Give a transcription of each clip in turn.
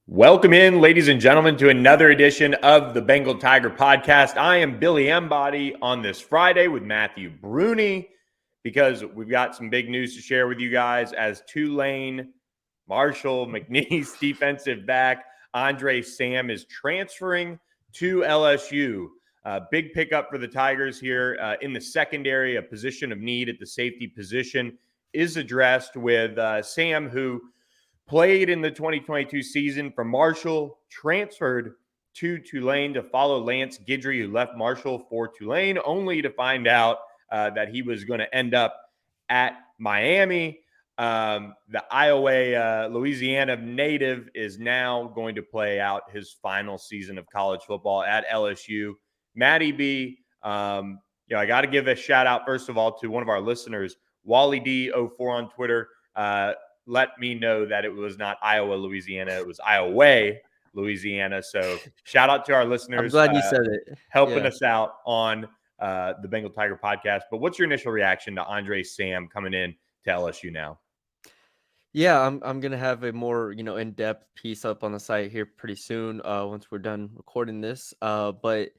Welcome in, ladies and gentlemen, to another edition of the Bengal Tiger podcast. I am Billy Embody on this Friday with Matthew Brune because we've got some big news to share with you guys as Tulane, Marshall McNeese defensive back Andre Sam is transferring to LSU. Big pickup for the Tigers here in the secondary. A position of need at the safety position is addressed with Sam, who played in the 2022 season from Marshall, transferred to Tulane to follow Lance Guidry, who left Marshall for Tulane, only to find out that he was going to end up at Miami. The Iowa, Louisiana native is now going to play out his final season of college football at LSU. Matty B, I got to give a shout out, first of all, to one of our listeners, Wally D04 on Twitter. Let me know that it was not Iowa, Louisiana. It was Iowa, Louisiana. So shout out to our listeners. I'm glad you said it. Helping us out on the Bengal Tiger podcast. But what's your initial reaction to Andre Sam coming in to LSU now? Yeah, I'm gonna have a more in-depth piece up on the site here pretty soon. Once we're done recording this. But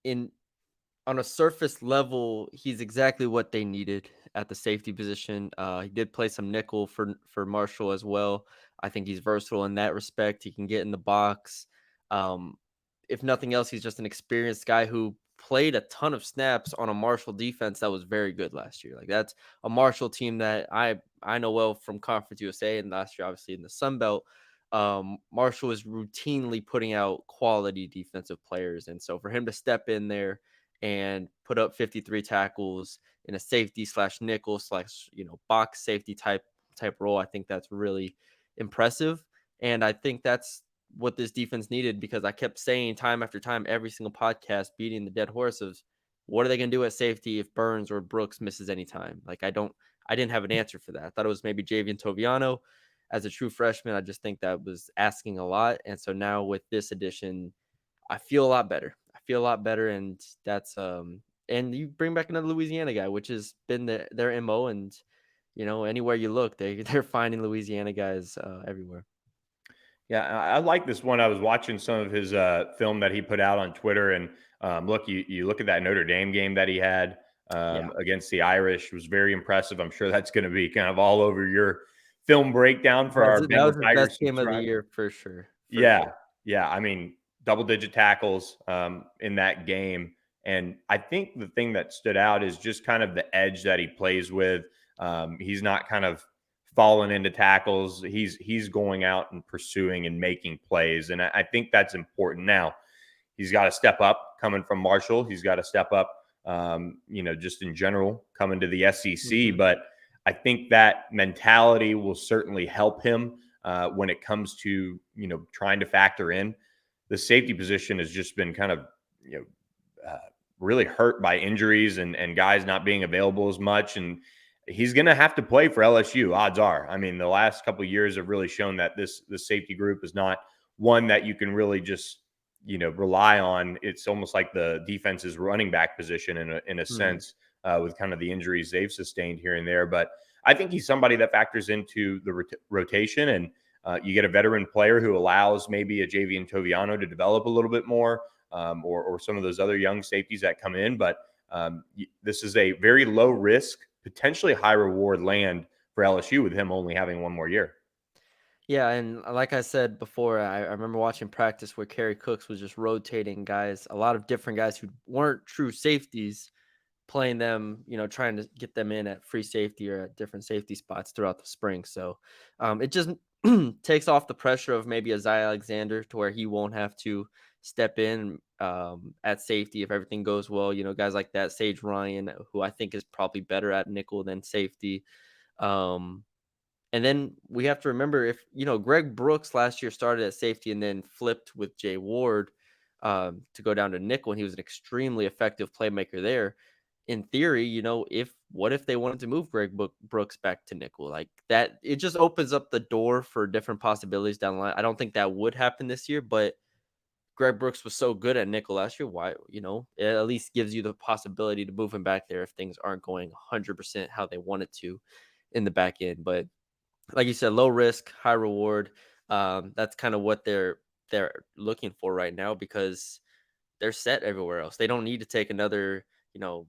on a surface level, he's exactly what they needed at the safety position. He did play some nickel for Marshall as well. I think he's versatile in that respect. He can get in the box. If nothing else, he's just an experienced guy who played a ton of snaps on a Marshall defense that was very good last year. Like, that's a Marshall team that I know well from Conference USA, and last year obviously in the Sun Belt. Marshall was routinely putting out quality defensive players, and so for him to step in there and put up 53 tackles in a safety / nickel / box safety type role, I think that's really impressive. And I think that's what this defense needed, because I kept saying time after time, every single podcast, beating the dead horse of what are they going to do at safety if Burns or Brooks misses any time? Like, I didn't have an answer for that. I thought it was maybe Javian Toviano as a true freshman. I just think that was asking a lot. And so now with this addition, I feel a lot better. And that's and you bring back another Louisiana guy, which has been their MO, and anywhere you look, they're finding Louisiana guys everywhere. Yeah, I like this one. I was watching some of his film that he put out on Twitter, and look, you look at that Notre Dame game that he had against the Irish. It was very impressive. I'm sure that's going to be kind of all over your film breakdown for our That Bengal was his Tigers best game of the subscribers. year for sure. Yeah. I mean, double-digit tackles in that game, and I think the thing that stood out is just kind of the edge that he plays with. He's not kind of falling into tackles. He's going out and pursuing and making plays, and I think that's important. Now, he's got to step up coming from Marshall. He's got to step up, just in general coming to the SEC. Mm-hmm. But I think that mentality will certainly help him when it comes to trying to factor in. The safety position has just been kind of really hurt by injuries and guys not being available as much, and he's going to have to play for LSU. Odds are. I mean, the last couple of years have really shown that this safety group is not one that you can really just rely on. It's almost like the defense's running back position in a sense, with kind of the injuries they've sustained here and there. But I think he's somebody that factors into the rotation, and you get a veteran player who allows maybe a Javian Toviano to develop a little bit more, or some of those other young safeties that come in. But this is a very low risk, potentially high reward land for LSU with him only having one more year. Yeah, and like I said before, I remember watching practice where Kerry Cooks was just rotating guys, a lot of different guys who weren't true safeties, playing them, trying to get them in at free safety or at different safety spots throughout the spring. So it just takes off the pressure of maybe a Zy Alexander, to where he won't have to step in at safety if everything goes well. Guys like that, Sage Ryan, who I think is probably better at nickel than safety. And then we have to remember, if Greg Brooks last year started at safety and then flipped with Jay Ward to go down to nickel, and he was an extremely effective playmaker there. In theory, what if they wanted to move Greg Brooks back to nickel? Like that, it just opens up the door for different possibilities down the line. I don't think that would happen this year, but Greg Brooks was so good at nickel last year. Why, it at least gives you the possibility to move him back there if things aren't going 100% how they want it to in the back end. But like you said, low risk, high reward. That's kind of what they're looking for right now because they're set everywhere else. They don't need to take another, you know,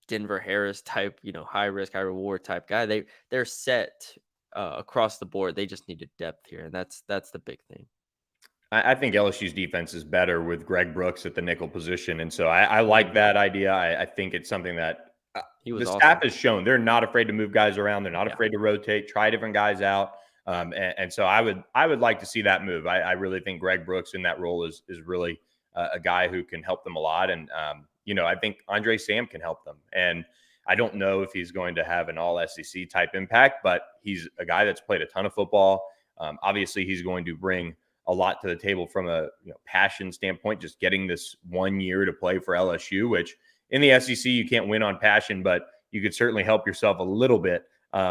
Denver Harris type, high risk, high reward type guy. They're set across the board. They just needed depth here, and that's the big thing. I think LSU's defense is better with Greg Brooks at the nickel position. And so I like Mhm. that idea. I think it's something that He was the staff awesome. has shown they're not afraid to move guys around. They're not Yeah. afraid to rotate, try different guys out. And so I would like to see that move. I really think Greg Brooks in that role is really a guy who can help them a lot. And, I think Andre Sam can help them. And I don't know if he's going to have an all SEC type impact, but he's a guy that's played a ton of football. Obviously, he's going to bring a lot to the table from a passion standpoint, just getting this 1 year to play for LSU, which in the SEC, you can't win on passion, but you could certainly help yourself a little bit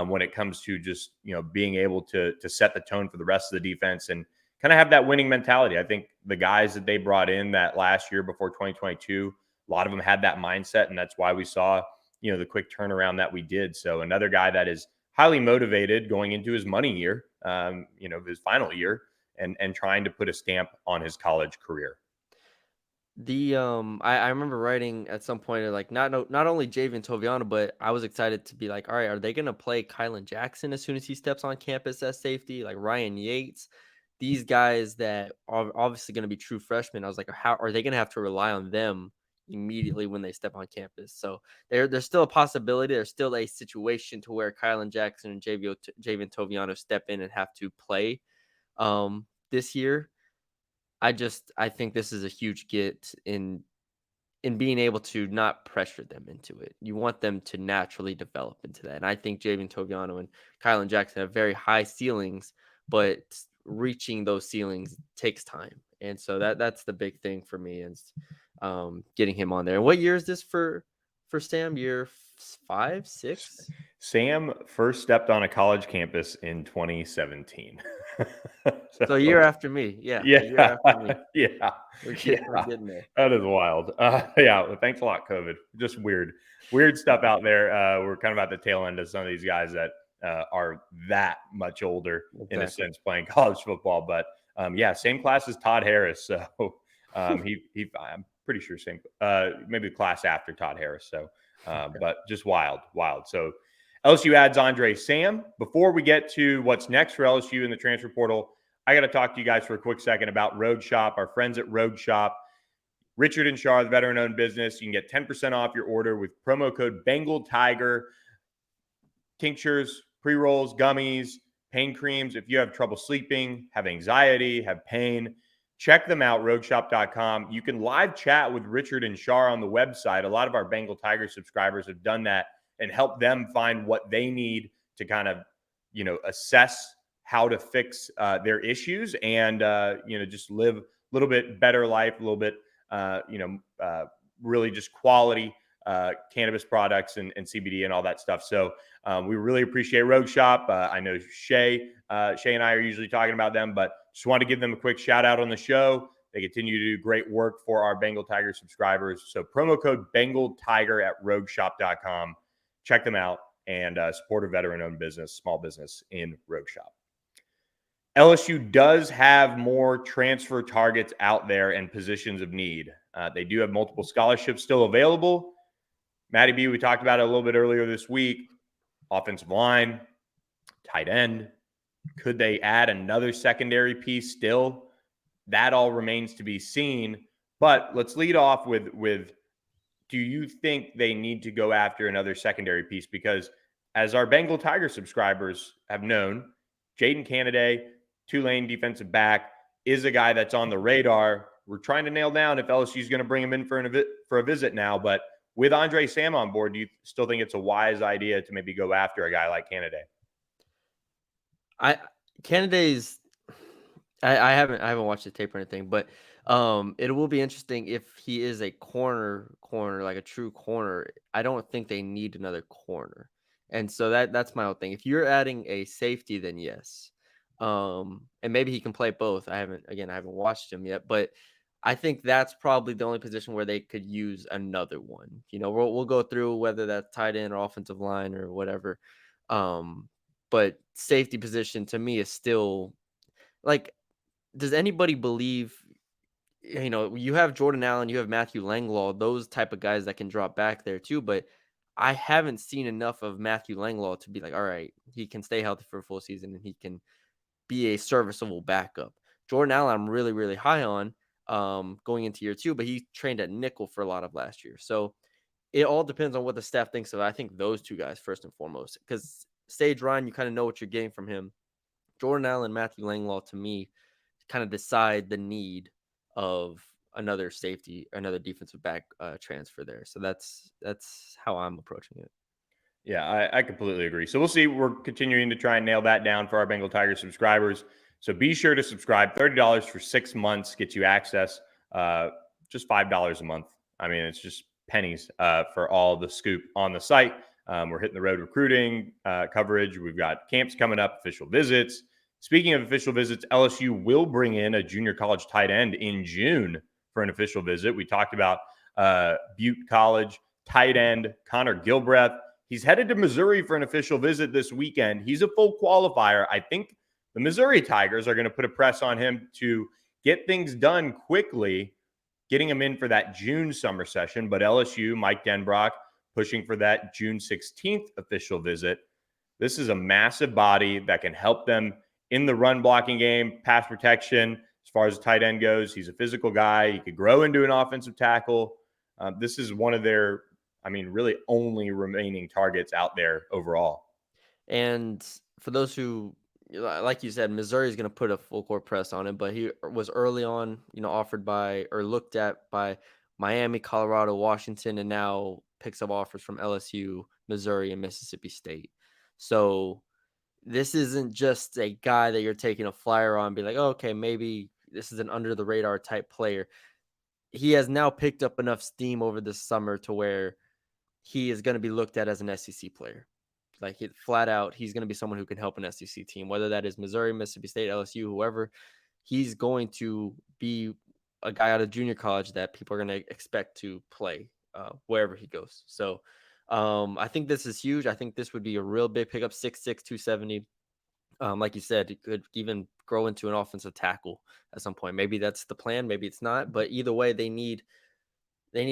when it comes to just being able to set the tone for the rest of the defense and kind of have that winning mentality. I think the guys that they brought in that last year before 2022, a lot of them had that mindset, and that's why we saw the quick turnaround that we did. So another guy that is highly motivated going into his money year, his final year, and trying to put a stamp on his college career. I remember writing at some point like not only Javian Toviano, but I was excited to be like, all right, are they gonna play Kylan Jackson as soon as he steps on campus as safety, like Ryan Yates? These guys that are obviously gonna be true freshmen. I was like, how are they gonna have to rely on them immediately when they step on campus? So there's still a possibility, there's still a situation to where Kylan Jackson and Javian Toviano step in and have to play this year. I think this is a huge get in being able to not pressure them into it. You want them to naturally develop into that. And I think Javian Toviano and Kylan Jackson have very high ceilings, but reaching those ceilings takes time. And so that's the big thing for me is getting him on there. And what year is this for Sam? Year 5, 6? Sam first stepped on a college campus in 2017. So a So year after me. Yeah, a year yeah, after me. yeah, We're yeah. getting there. That is wild. Yeah, well, thanks a lot, COVID. Just weird stuff out there. We're kind of at the tail end of some of these guys that are that much older in a Exactly. sense playing college football. But yeah, same class as Todd Harris. So I'm pretty sure same maybe the class after Todd Harris. So but just wild. So LSU adds Andre Sam. Before we get to what's next for LSU in the transfer portal, I got to talk to you guys for a quick second about Roadshop, our friends at Roadshop. Richard and Shar, the veteran-owned business. You can get 10% off your order with promo code Bengal Tiger. Tinctures, pre-rolls, gummies, pain creams. If you have trouble sleeping, have anxiety, have pain, check them out, roadshop.com. You can live chat with Richard and Shar on the website. A lot of our Bengal Tiger subscribers have done that and help them find what they need to kind of, assess how to fix their issues and, just live a little bit better life, a little bit, really just quality cannabis products and CBD and all that stuff. So we really appreciate Roadshop. I know Shay and I are usually talking about them, but just want to give them a quick shout out on the show. They continue to do great work for our Bengal Tiger subscribers. So promo code Bengal Tiger at roadshop.com. Check them out and support a veteran-owned business, small business in Roadshop. LSU does have more transfer targets out there and positions of need. They do have multiple scholarships still available. Matty B, we talked about it a little bit earlier this week. Offensive line, tight end. Could they add another secondary piece still? That all remains to be seen. But let's lead off with do you think they need to go after another secondary piece? Because as our Bengal Tiger subscribers have known, Jaden Canaday, Tulane defensive back, is a guy that's on the radar. We're trying to nail down if LSU is going to bring him in for a visit now. But with Andre Sam on board, do you still think it's a wise idea to maybe go after a guy like Canaday? I Canada's I haven't watched the tape or anything, but it will be interesting if he is a corner like a true corner. I don't think they need another corner. And so that's my whole thing. If you're adding a safety, then yes. And maybe he can play both. I haven't watched him yet, but I think that's probably the only position where they could use another one. We'll go through whether that's tight end or offensive line or whatever. But safety position to me is still like does anybody believe, you have Jordan Allen, you have Matthew Langlaw, those type of guys that can drop back there too, but I haven't seen enough of Matthew Langlaw to be like, all right, he can stay healthy for a full season and he can be a serviceable backup. Jordan Allen, I'm really, really high on going into year 2, but he trained at nickel for a lot of last year. So it all depends on what the staff thinks of. I think those two guys first and foremost, because Sage Ryan, you kind of know what you're getting from him. Jordan Allen, Matthew Langlaw, to me, kind of decide the need of another safety, another defensive back transfer there. So that's how I'm approaching it. Yeah, I completely agree. So we'll see. We're continuing to try and nail that down for our Bengal Tiger subscribers. So be sure to subscribe. $30 for 6 months gets you access. Just $5 a month. I mean, it's just pennies for all the scoop on the site. We're hitting the road recruiting coverage. We've got camps coming up, official visits. Speaking of official visits, LSU will bring in a junior college tight end in June for an official visit. We talked about Butte College tight end Connor Gilbreth. He's headed to Missouri for an official visit this weekend. He's a full qualifier. I think the Missouri Tigers are going to put a press on him to get things done quickly, getting him in for that June summer session. But LSU, Mike Denbrock, pushing for that June 16th official visit. This is a massive body that can help them in the run blocking game, pass protection. As far as the tight end goes, he's a physical guy. He could grow into an offensive tackle. This is one of their, really only remaining targets out there overall. And for those who, like you said, Missouri is going to put a full court press on him, but he was early on, offered by or looked at by Miami, Colorado, Washington, and now picks up offers from LSU, Missouri, and Mississippi State. So this isn't just a guy that you're taking a flyer on, be like, oh, okay, maybe this is an under the radar type player. He has now picked up enough steam over this summer to where he is going to be looked at as an SEC player. Like flat out, he's going to be someone who can help an SEC team, whether that is Missouri, Mississippi State, LSU, whoever. He's going to be a guy out of junior college that people are going to expect to play wherever he goes. So I think this is huge. I think this would be a real big pickup, 6'6", 270. Like you said, it could even grow into an offensive tackle at some point. Maybe that's the plan. Maybe it's not. But either way, they need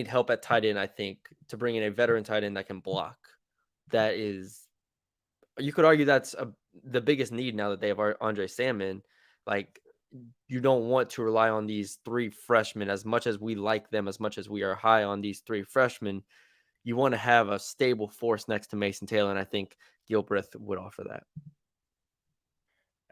help at tight end, I think, to bring in a veteran tight end that can block. That is, you could argue that's the biggest need now that they have Andre Salmon. Like, you don't want to rely on these 3 freshmen as much as we like them, as much as we are high on these 3 freshmen. You want to have a stable force next to Mason Taylor, and I think Gilbreth would offer that.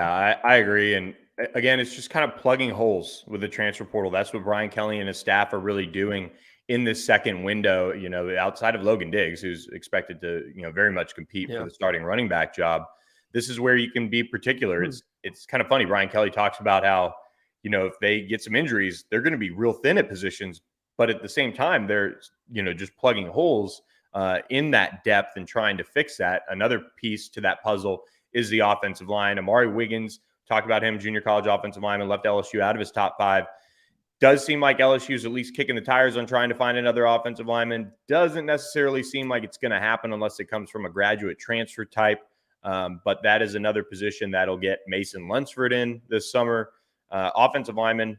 I agree. And again, it's just kind of plugging holes with the transfer portal. That's what Brian Kelly and his staff are really doing in this second window, outside of Logan Diggs, who's expected to, very much compete for the starting running back job. This is where you can be particular. It's kind of funny. Brian Kelly talks about how, if they get some injuries, they're going to be real thin at positions. But at the same time, they're, just plugging holes in that depth and trying to fix that. Another piece to that puzzle is the offensive line. Amari Wiggins, talked about him, junior college offensive lineman, left LSU out of his top 5. Does seem like LSU's at least kicking the tires on trying to find another offensive lineman. Doesn't necessarily seem like it's going to happen unless it comes from a graduate transfer type. But that is another position that'll get Mason Lunsford in this summer. Offensive lineman,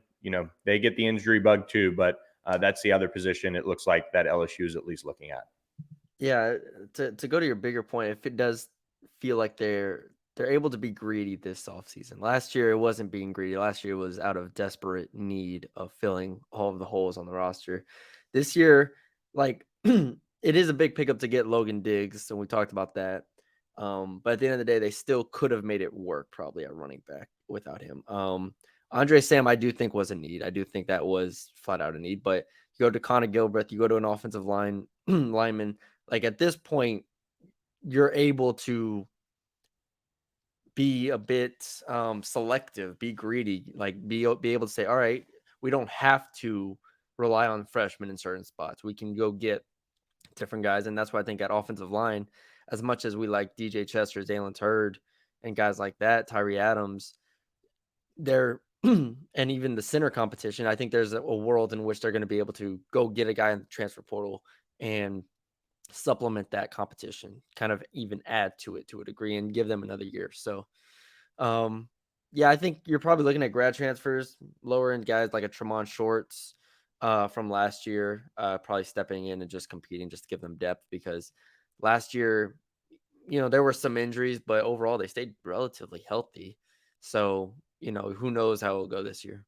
they get the injury bug too, but that's the other position it looks like that LSU is at least looking at. Yeah, to go to your bigger point, if it does feel like they're able to be greedy this offseason. Last year, it wasn't being greedy. Last year was out of desperate need of filling all of the holes on the roster. This year, like, it is a big pickup to get Logan Diggs, and we talked about that. But at the end of the day, they still could have made it work probably at running back without him. Andre Sam, I do think was a need. I do think that was flat out a need. But you go to Connor Gilbreth, you go to an offensive lineman. Like, at this point, you're able to be a bit selective, be greedy, like be able to say, all right, we don't have to rely on freshmen in certain spots. We can go get different guys. And that's why I think at offensive line, as much as we like DJ Chester, Jalen Turd, and guys like that, Tyree Adams, they're and even the center competition, I think there's a world in which they're going to be able to go get a guy in the transfer portal and supplement that competition, kind of even add to it to a degree and give them another year. So Yeah, I think you're probably looking at grad transfers, lower end guys like a Tremont Shorts from last year, probably stepping in and just competing just to give them depth because last year, there were some injuries, but overall they stayed relatively healthy. So, who knows how it'll go this year.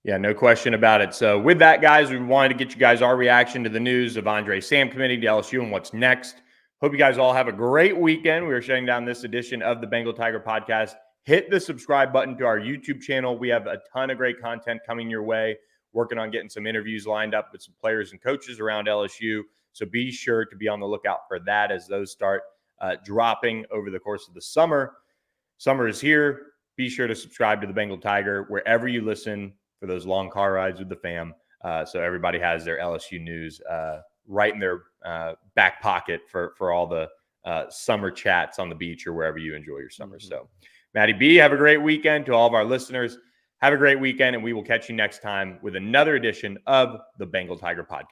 Yeah, no question about it. So with that, guys, we wanted to get you guys our reaction to the news of Andre Sam committing to LSU and what's next. Hope you guys all have a great weekend. We are shutting down this edition of the Bengal Tiger podcast. Hit the subscribe button to our YouTube channel. We have a ton of great content coming your way. Working on getting some interviews lined up with some players and coaches around LSU. So be sure to be on the lookout for that as those start dropping over the course of the summer. Summer is here. Be sure to subscribe to the Bengal Tiger wherever you listen for those long car rides with the fam. So everybody has their LSU news right in their back pocket for all the summer chats on the beach or wherever you enjoy your summer. Mm-hmm. So, Matty B, have a great weekend. To all of our listeners, have a great weekend, and we will catch you next time with another edition of the Bengal Tiger podcast.